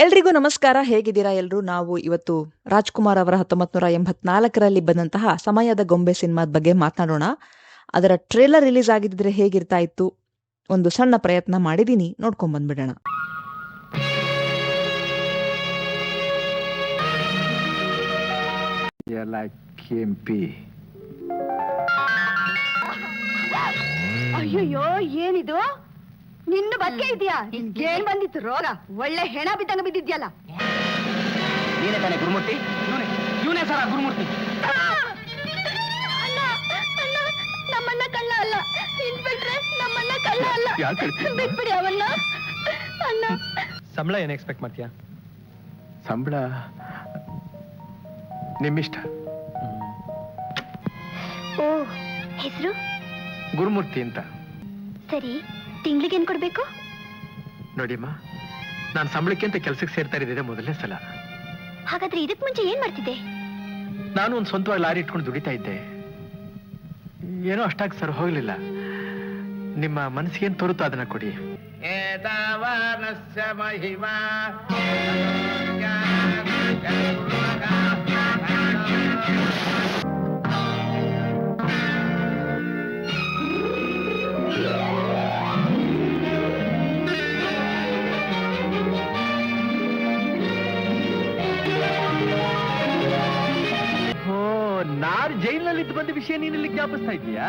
ಎಲ್ರಿಗೂ ನಮಸ್ಕಾರ. ಹೇಗಿದ್ದೀರಾ ಎಲ್ರು? ನಾವು ಇವತ್ತು ರಾಜ್ಕುಮಾರ್ ಅವರ 1984ರಲ್ಲಿ ಬಂದಂತಹ ಸಮಯದ ಗೊಂಬೆ ಸಿನಿಮಾದ ಬಗ್ಗೆ ಮಾತನಾಡೋಣ. ಅದರ ಟ್ರೇಲರ್ ರಿಲೀಸ್ ಆಗಿದ್ದರೆ ಹೇಗಿರ್ತಾ ಇತ್ತು, ಒಂದು ಸಣ್ಣ ಪ್ರಯತ್ನ ಮಾಡಿದೀನಿ, ನೋಡ್ಕೊಂಡ್ ಬಂದ್ಬಿಡೋಣ. ಅಯ್ಯಯ್ಯೋ, ಏನಿದು? ನಿನ್ನ ಬಗ್ಗೆ ಇದೆಯಾ? ಏನ್ ಬಂದಿತ್ತು ರೋಗ? ಒಳ್ಳೆ ಹೆಣ ಬಿದ್ದಂಗ ಬಿದ್ದಿದ್ಯಲ್ಲ. ನೀನೇ ತಾನೆ ಗುರುಮೂರ್ತಿ? ಇವನೇ ಸರ ಗುರುಮೂರ್ತಿ. ನಮ್ಮನ್ನ ಕಳ್ಳ ಅಲ್ಲ ಇನ್ಸ್ಪೆಕ್ಟ್ರೆ, ನಮ್ಮನ್ನ ಕಳ್ಳ ಅಲ್ಲ. ಬಿಟ್ಬಿಡಿ ಅವನ್ನ. ಅಣ್ಣ, ಸಂಬಳ ಏನ್ ಎಕ್ಸ್ಪೆಕ್ಟ್ ಮಾಡ್ತೀಯಾ? ಸಂಬಳ ನಿಮ್ಮಿಷ್ಟ. ಓ, ಹೆಸರು ಗುರುಮೂರ್ತಿ ಅಂತ. ಸರಿ, ತಿಂಗ್ಳಿಗೆ ಏನ್ ಕೊಡ್ಬೇಕು? ನೋಡಿಮ್ಮ, ನಾನು ಸಂಬಳಕ್ಕೆ ಅಂತ ಕೆಲ್ಸಕ್ಕೆ ಸೇರ್ತಾ ಇದ್ದಿದ್ದೆ ಮೊದಲನೇ ಸಲ. ಹಾಗಾದ್ರೆ ಇದಕ್ ಮುಂಚೆ ಏನ್ ಮಾಡ್ತಿದ್ದೆ? ನಾನು ಒಂದು ಸ್ವಂತವಾಗಿ ಲಾರಿ ಇಟ್ಕೊಂಡು ದುಡಿತಾ ಇದ್ದೆ. ಏನೋ ಅಷ್ಟಾಗಿ ಸರ್ ಹೋಗ್ಲಿಲ್ಲ. ನಿಮ್ಮ ಮನಸ್ಸಿಗೇನ್ ತೋರುತ್ತೋ ಅದನ್ನ ಕೊಡಿ. ನಾನು ಜೈಲಿನಲ್ಲಿ ಇದ್ದು ಬಂದ ವಿಷಯ ನೀನಲ್ಲಿ ಜ್ಞಾಪಿಸ್ತಾ ಇದೀಯಾ?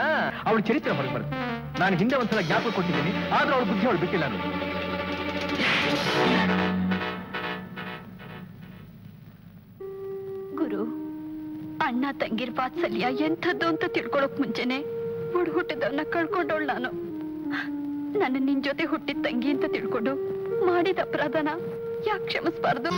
ಅವಳ ಚರಿತ್ರೆ ಹೊರಗೆ ಬರುತ್ತೆ. ನಾನು ಹಿಂದೆ ಒಂದ್ಸಲ ಜ್ಞಾಪಕ ಕೊಟ್ಟಿದ್ದೀನಿ, ಆದ್ರೂ ಅವಳ ಬುದ್ಧಿ ಅವಳು ಬಿಟ್ಟಿಲ್ಲ. ಗುರು, ಅಣ್ಣ ತಂಗಿರ್ ವಾತ್ಸಲ್ಯ ಎಂಥದ್ದು ಅಂತ ತಿಳ್ಕೊಳಕ್ ಮುಂಚೆನೆ ಹುಟ್ಟದವನ್ನ ಕಳ್ಕೊಂಡವಳು ನಾನು. ನನ್ನ ನಿನ್ ಜೊತೆ ಹುಟ್ಟಿದ ತಂಗಿ ಅಂತ ತಿಳ್ಕೊಂಡು ಮಾಡಿದ ಅಪರಾಧನ ಯಾಕೆ ಕ್ಷಮಿಸಬಾರ್ದು?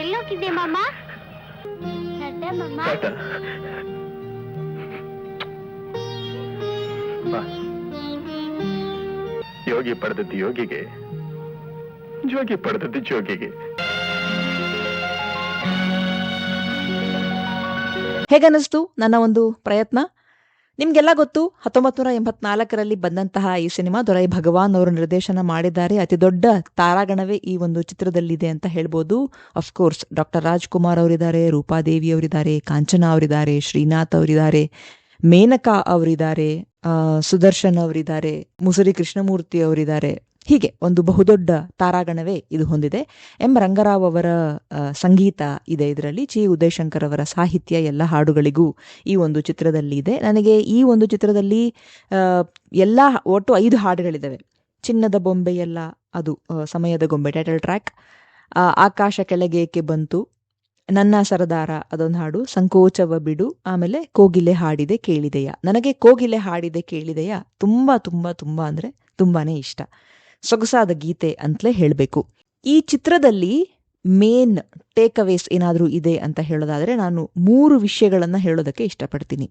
ಎಲ್ಲೋಗಿದ್ದೆ ಮಾಮ? ಯೋಗಿ ಪಡೆದದ್ದು ಯೋಗಿಗೆ, ಜೋಗಿ ಪಡೆದದ್ದು ಜೋಗಿಗೆ. ಹೇಗನ್ನಿಸ್ತು ನನ್ನ ಒಂದು ಪ್ರಯತ್ನ? ನಿಮ್ಗೆಲ್ಲ ಗೊತ್ತು, 1984ರಲ್ಲಿ ಬಂದಂತಹ ಈ ಸಿನಿಮಾ ದೊರೈ ಭಗವಾನ್ ಅವರು ನಿರ್ದೇಶನ ಮಾಡಿದ್ದಾರೆ. ಅತಿ ದೊಡ್ಡ ತಾರಾಗಣವೇ ಈ ಒಂದು ಚಿತ್ರದಲ್ಲಿದೆ ಅಂತ ಹೇಳ್ಬೋದು. ಅಫ್ಕೋರ್ಸ್ ಡಾಕ್ಟರ್ ರಾಜ್ಕುಮಾರ್ ಅವರಿದ್ದಾರೆ, ರೂಪಾದೇವಿ ಅವರಿದ್ದಾರೆ, ಕಾಂಚನಾ ಅವರಿದ್ದಾರೆ, ಶ್ರೀನಾಥ್ ಅವರಿದ್ದಾರೆ, ಮೇನಕಾ ಅವರಿದ್ದಾರೆ, ಸುದರ್ಶನ್ ಅವರಿದ್ದಾರೆ, ಮುಸುರಿ ಕೃಷ್ಣಮೂರ್ತಿ ಅವರಿದ್ದಾರೆ. ಹೀಗೆ ಒಂದು ಬಹುದೊಡ್ಡ ತಾರಾಗಣವೇ ಇದು ಹೊಂದಿದೆ. ಎಂ ರಂಗರಾವ್ ಅವರ ಸಂಗೀತ ಇದೆ ಇದರಲ್ಲಿ. ಜಿ ಉದಯಶಂಕರ್ ಅವರ ಸಾಹಿತ್ಯ ಎಲ್ಲ ಹಾಡುಗಳಿಗೂ ಈ ಒಂದು ಚಿತ್ರದಲ್ಲಿ ಇದೆ. ನನಗೆ ಈ ಒಂದು ಚಿತ್ರದಲ್ಲಿ ಎಲ್ಲ ಒಟ್ಟು 5 ಹಾಡುಗಳಿದ್ದಾವೆ. ಚಿನ್ನದ ಬೊಂಬೆ ಎಲ್ಲ, ಅದು ಸಮಯದ ಗೊಂಬೆ ಟೈಟಲ್ ಟ್ರ್ಯಾಕ್. ಆಕಾಶ ಕೆಳಗೇಕೆ ಬಂತು, ನನ್ನ ಸರದಾರ ಅದೊಂದು ಹಾಡು, ಸಂಕೋಚವ ಬಿಡು, ಆಮೇಲೆ ಕೋಗಿಲೆ ಹಾಡಿದೆ ಕೇಳಿದೆಯ. ನನಗೆ ಕೋಗಿಲೆ ಹಾಡಿದೆ ಕೇಳಿದೆಯ ತುಂಬಾ ತುಂಬಾ ತುಂಬಾ ಅಂದ್ರೆ ತುಂಬಾನೇ ಇಷ್ಟ. ಸೊಗಸಾದ ಗೀತೆ ಅಂತಲೇ ಹೇಳಬೇಕು. ಈ ಚಿತ್ರದಲ್ಲಿ ಮೇನ್ ಟೇಕ್ ಅವೇಸ್ ಏನಾದರೂ ಇದೆ ಅಂತ ಹೇಳೋದಾದ್ರೆ ನಾನು 3 ವಿಷಯಗಳನ್ನ ಹೇಳೋದಕ್ಕೆ ಇಷ್ಟಪಡ್ತೀನಿ.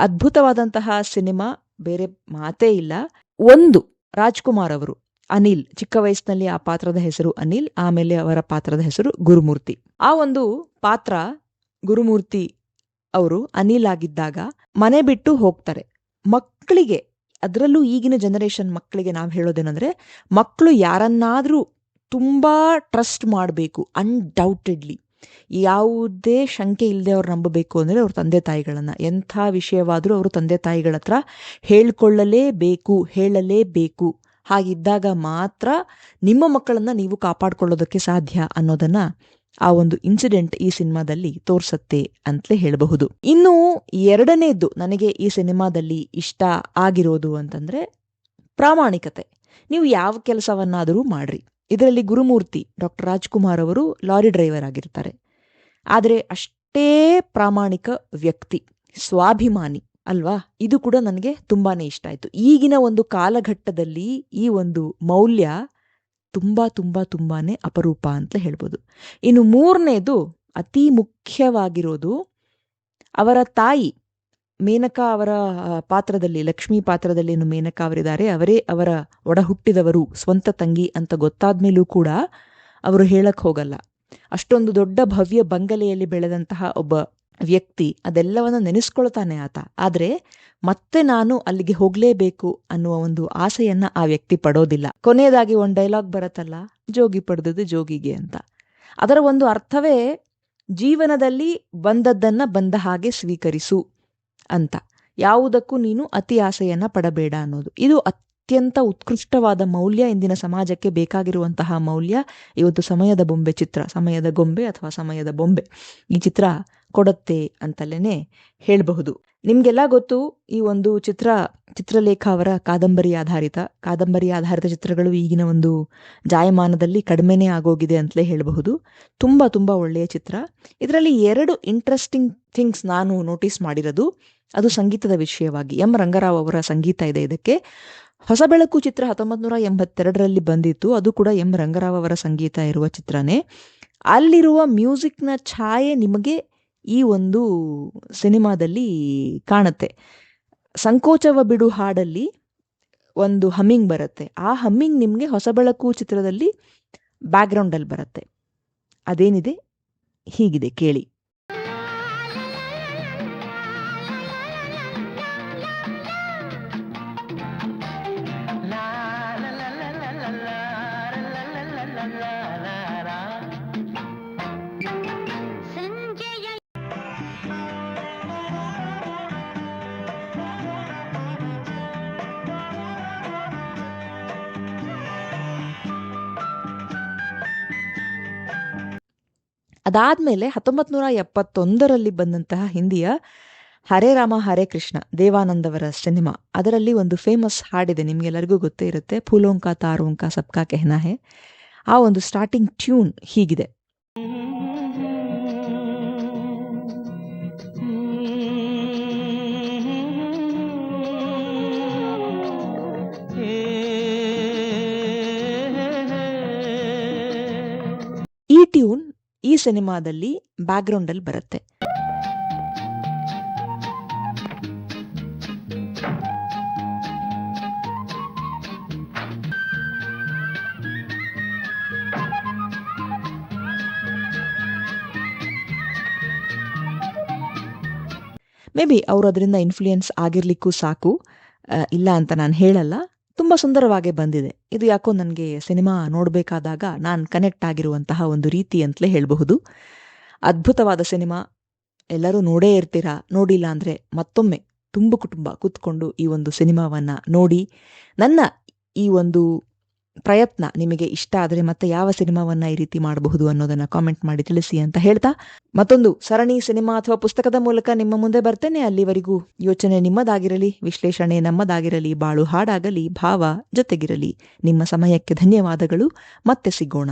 ಅದ್ಭುತವಾದಂತಹ ಸಿನಿಮಾ, ಬೇರೆ ಮಾತೇ ಇಲ್ಲ. 1, ರಾಜ್ಕುಮಾರ್ ಅವರು, ಅನಿಲ್, ಚಿಕ್ಕ ವಯಸ್ಸಿನಲ್ಲಿ ಆ ಪಾತ್ರದ ಹೆಸರು ಅನಿಲ್, ಆಮೇಲೆ ಅವರ ಪಾತ್ರದ ಹೆಸರು ಗುರುಮೂರ್ತಿ. ಆ ಒಂದು ಪಾತ್ರ ಗುರುಮೂರ್ತಿ ಅವರು ಅನಿಲ್ ಆಗಿದ್ದಾಗ ಮನೆ ಬಿಟ್ಟು ಹೋಗ್ತಾರೆ. ಮಕ್ಕಳಿಗೆ, ಅದರಲ್ಲೂ ಈಗಿನ ಜನರೇಷನ್ ಮಕ್ಕಳಿಗೆ ನಾವು ಹೇಳೋದೇನೆಂದ್ರೆ, ಮಕ್ಕಳು ಯಾರನ್ನಾದ್ರೂ ತುಂಬಾ ಟ್ರಸ್ಟ್ ಮಾಡಬೇಕು, ಅನ್ಡೌಟೆಡ್ಲಿ, ಯಾವುದೇ ಶಂಕೆ ಇಲ್ಲದೆ ಅವ್ರು ನಂಬಬೇಕು ಅಂದರೆ ಅವ್ರ ತಂದೆ ತಾಯಿಗಳನ್ನ. ಎಂಥ ವಿಷಯವಾದರೂ ಅವರು ತಂದೆ ತಾಯಿಗಳ ಹತ್ರ ಹೇಳ್ಕೊಳ್ಳಲೇಬೇಕು, ಹೇಳಲೇಬೇಕು. ಹಾಗಿದ್ದಾಗ ಮಾತ್ರ ನಿಮ್ಮ ಮಕ್ಕಳನ್ನ ನೀವು ಕಾಪಾಡ್ಕೊಳ್ಳೋದಕ್ಕೆ ಸಾಧ್ಯ ಅನ್ನೋದನ್ನ ಆ ಒಂದು ಇನ್ಸಿಡೆಂಟ್ ಈ ಸಿನಿಮಾದಲ್ಲಿ ತೋರ್ಸತ್ತೆ ಅಂತಲೇ ಹೇಳಬಹುದು. ಇನ್ನು 2ನೇದ್ದು ನನಗೆ ಈ ಸಿನಿಮಾದಲ್ಲಿ ಇಷ್ಟ ಆಗಿರೋದು ಅಂತಂದ್ರೆ ಪ್ರಾಮಾಣಿಕತೆ. ನೀವು ಯಾವ ಕೆಲಸವನ್ನಾದರೂ ಮಾಡ್ರಿ, ಇದರಲ್ಲಿ ಗುರುಮೂರ್ತಿ ಡಾಕ್ಟರ್ ರಾಜ್ಕುಮಾರ್ ಅವರು ಲಾರಿ ಡ್ರೈವರ್ ಆಗಿರ್ತಾರೆ. ಆದರೆ ಅಷ್ಟೇ ಪ್ರಾಮಾಣಿಕ ವ್ಯಕ್ತಿ, ಸ್ವಾಭಿಮಾನಿ ಅಲ್ವಾ? ಇದು ಕೂಡ ನನಗೆ ತುಂಬಾನೇ ಇಷ್ಟ ಆಯ್ತು. ಈಗಿನ ಒಂದು ಕಾಲಘಟ್ಟದಲ್ಲಿ ಈ ಒಂದು ಮೌಲ್ಯ ತುಂಬಾ ತುಂಬಾ ತುಂಬಾನೇ ಅಪರೂಪ ಅಂತ ಹೇಳ್ಬೋದು. ಇನ್ನು 3ನೇದು ಅತಿ ಮುಖ್ಯವಾಗಿರೋದು, ಅವರ ತಾಯಿ ಮೇನಕಾ ಅವರ ಪಾತ್ರದಲ್ಲಿ, ಲಕ್ಷ್ಮಿ ಪಾತ್ರದಲ್ಲಿ ಏನು ಮೇನಕಾ ಅವರಿದ್ದಾರೆ, ಅವರೇ ಅವರ ಒಡ ಹುಟ್ಟಿದವರು, ಸ್ವಂತ ತಂಗಿ ಅಂತ ಗೊತ್ತಾದ್ಮೇಲೂ ಕೂಡ ಅವರು ಹೇಳಕ್ ಹೋಗಲ್ಲ. ಅಷ್ಟೊಂದು ದೊಡ್ಡ ಭವ್ಯ ಬಂಗಲೆಯಲ್ಲಿ ಬೆಳೆದಂತಹ ಒಬ್ಬ ವ್ಯಕ್ತಿ ಅದೆಲ್ಲವನ್ನ ನೆನೆಸ್ಕೊಳ್ತಾನೆ ಆತ. ಆದ್ರೆ ಮತ್ತೆ ನಾನು ಅಲ್ಲಿಗೆ ಹೋಗ್ಲೇಬೇಕು ಅನ್ನುವ ಒಂದು ಆಸೆಯನ್ನ ಆ ವ್ಯಕ್ತಿ ಪಡೋದಿಲ್ಲ. ಕೊನೆಯದಾಗಿ ಒಂದು ಡೈಲಾಗ್ ಬರತ್ತಲ್ಲ, ಜೋಗಿ ಪಡೆದದ್ದು ಜೋಗಿಗೆ ಅಂತ. ಅದರ ಒಂದು ಅರ್ಥವೇ ಜೀವನದಲ್ಲಿ ಬಂದದ್ದನ್ನ ಬಂದ ಹಾಗೆ ಸ್ವೀಕರಿಸು ಅಂತ, ಯಾವುದಕ್ಕೂ ನೀನು ಅತಿ ಆಸೆಯನ್ನ ಪಡಬೇಡ ಅನ್ನೋದು. ಇದು ಅತ್ಯಂತ ಉತ್ಕೃಷ್ಟವಾದ ಮೌಲ್ಯ, ಇಂದಿನ ಸಮಾಜಕ್ಕೆ ಬೇಕಾಗಿರುವಂತಹ ಮೌಲ್ಯ ಇವತ್ತು ಸಮಯದ ಬೊಂಬೆ ಚಿತ್ರ, ಸಮಯದ ಗೊಂಬೆ ಅಥವಾ ಸಮಯದ ಬೊಂಬೆ ಈ ಚಿತ್ರ ಕೊಡುತ್ತೆ ಅಂತಲೇನೆ ಹೇಳಬಹುದು. ನಿಮ್ಗೆಲ್ಲ ಗೊತ್ತು, ಈ ಒಂದು ಚಿತ್ರಲೇಖ ಅವರ ಕಾದಂಬರಿ ಆಧಾರಿತ ಚಿತ್ರಗಳು ಈಗಿನ ಒಂದು ಜಾಯಮಾನದಲ್ಲಿ ಕಡಿಮೆನೇ ಆಗೋಗಿದೆ ಅಂತಲೇ ಹೇಳಬಹುದು. ತುಂಬಾ ತುಂಬಾ ಒಳ್ಳೆಯ ಚಿತ್ರ. ಇದರಲ್ಲಿ 2 ಇಂಟ್ರೆಸ್ಟಿಂಗ್ ಥಿಂಗ್ಸ್ ನಾನು ನೋಟಿಸ್ ಮಾಡಿರೋದು, ಅದು ಸಂಗೀತದ ವಿಷಯವಾಗಿ. ಎಂ ರಂಗರಾವ್ ಅವರ ಸಂಗೀತ ಇದೆ ಇದಕ್ಕೆ. ಹೊಸಬೆಳಕು ಚಿತ್ರ 1982ರಲ್ಲಿ ಬಂದಿತ್ತು, ಅದು ಕೂಡ ಎಂ ರಂಗರಾವ್ ಅವರ ಸಂಗೀತ ಇರುವ ಚಿತ್ರನೇ. ಅಲ್ಲಿರುವ ಮ್ಯೂಸಿಕ್ನ ಛಾಯೆ ನಿಮಗೆ ಈ ಒಂದು ಸಿನಿಮಾದಲ್ಲಿ ಕಾಣುತ್ತೆ. ಸಂಕೋಚವ ಬಿಡು ಹಾಡಲ್ಲಿ ಒಂದು ಹಮ್ಮಿಂಗ್ ಬರುತ್ತೆ. ಆ ಹಮ್ಮಿಂಗ್ ನಿಮಗೆ ಹೊಸಬೆಳಕು ಚಿತ್ರದಲ್ಲಿ ಬ್ಯಾಕ್ಗ್ರೌಂಡಲ್ಲಿ ಬರುತ್ತೆ. ಅದೇನಿದೆ ಹೀಗಿದೆ, ಕೇಳಿ. ಅದಾದ್ಮೇಲೆ 1971ರಲ್ಲಿ ಬಂದಂತಹ ಹಿಂದಿಯ ಹರೇ ರಾಮ ಹರೇ ಕೃಷ್ಣ, ದೇವಾನಂದ್ ಅವರ ಸಿನಿಮಾ, ಅದರಲ್ಲಿ ಒಂದು ಫೇಮಸ್ ಹಾಡಿದೆ, ನಿಮ್ಗೆಲ್ಲರಿಗೂ ಗೊತ್ತೇ ಇರುತ್ತೆ, ಫೂಲೋಂಕಾ ತಾರೋಂಕಾ ಸಬ್ಕಾ ಕೆಹನಾ ಹೇ. ಆ ಒಂದು ಸ್ಟಾರ್ಟಿಂಗ್ ಟ್ಯೂನ್ ಹೀಗಿದೆ. ಈ ಟ್ಯೂನ್ ಈ ಸಿನಿಮಾದಲ್ಲಿ ಬ್ಯಾಕ್ಗ್ರೌಂಡ್ ಅಲ್ಲಿ ಬರುತ್ತೆ. ಮೇ ಬಿ ಅವರು ಅದರಿಂದ ಇನ್ಫ್ಲೂಯೆನ್ಸ್ ಆಗಿರ್ಲಿಕ್ಕೂ ಸಾಕು, ಇಲ್ಲ ಅಂತ ನಾನು ಹೇಳಲ್ಲ. ತುಂಬ ಸುಂದರವಾಗಿ ಬಂದಿದೆ. ಇದು ಯಾಕೋ ನನಗೆ ಸಿನಿಮಾ ನೋಡಬೇಕಾದಾಗ ನಾನು ಕನೆಕ್ಟ್ ಆಗಿರುವಂತಹ ಒಂದು ರೀತಿ ಅಂತಲೇ ಹೇಳಬಹುದು. ಅದ್ಭುತವಾದ ಸಿನಿಮಾ, ಎಲ್ಲರೂ ನೋಡೇ ಇರ್ತೀರಾ. ನೋಡಿಲ್ಲ ಅಂದರೆ ಮತ್ತೊಮ್ಮೆ ತುಂಬ ಕುಟುಂಬ ಕೂತ್ಕೊಂಡು ಈ ಒಂದು ಸಿನಿಮಾವನ್ನ ನೋಡಿ. ನನ್ನ ಈ ಒಂದು ಪ್ರಯತ್ನ ನಿಮಗೆ ಇಷ್ಟ ಆದರೆ ಮತ್ತೆ ಯಾವ ಸಿನಿಮಾವನ್ನ ಈ ರೀತಿ ಮಾಡಬಹುದು ಅನ್ನೋದನ್ನ ಕಾಮೆಂಟ್ ಮಾಡಿ ತಿಳಿಸಿ ಅಂತ ಹೇಳ್ತಾ, ಮತ್ತೊಂದು ಸರಣಿ ಸಿನಿಮಾ ಅಥವಾ ಪುಸ್ತಕದ ಮೂಲಕ ನಿಮ್ಮ ಮುಂದೆ ಬರ್ತೇನೆ. ಅಲ್ಲಿವರೆಗೂ ಯೋಚನೆ ನಿಮ್ಮದಾಗಿರಲಿ, ವಿಶ್ಲೇಷಣೆ ನಮ್ಮದಾಗಿರಲಿ, ಬಾಳು ಹಾಡಾಗಲಿ, ಭಾವ ಜೊತೆಗಿರಲಿ. ನಿಮ್ಮ ಸಮಯಕ್ಕೆ ಧನ್ಯವಾದಗಳು. ಮತ್ತೆ ಸಿಗೋಣ.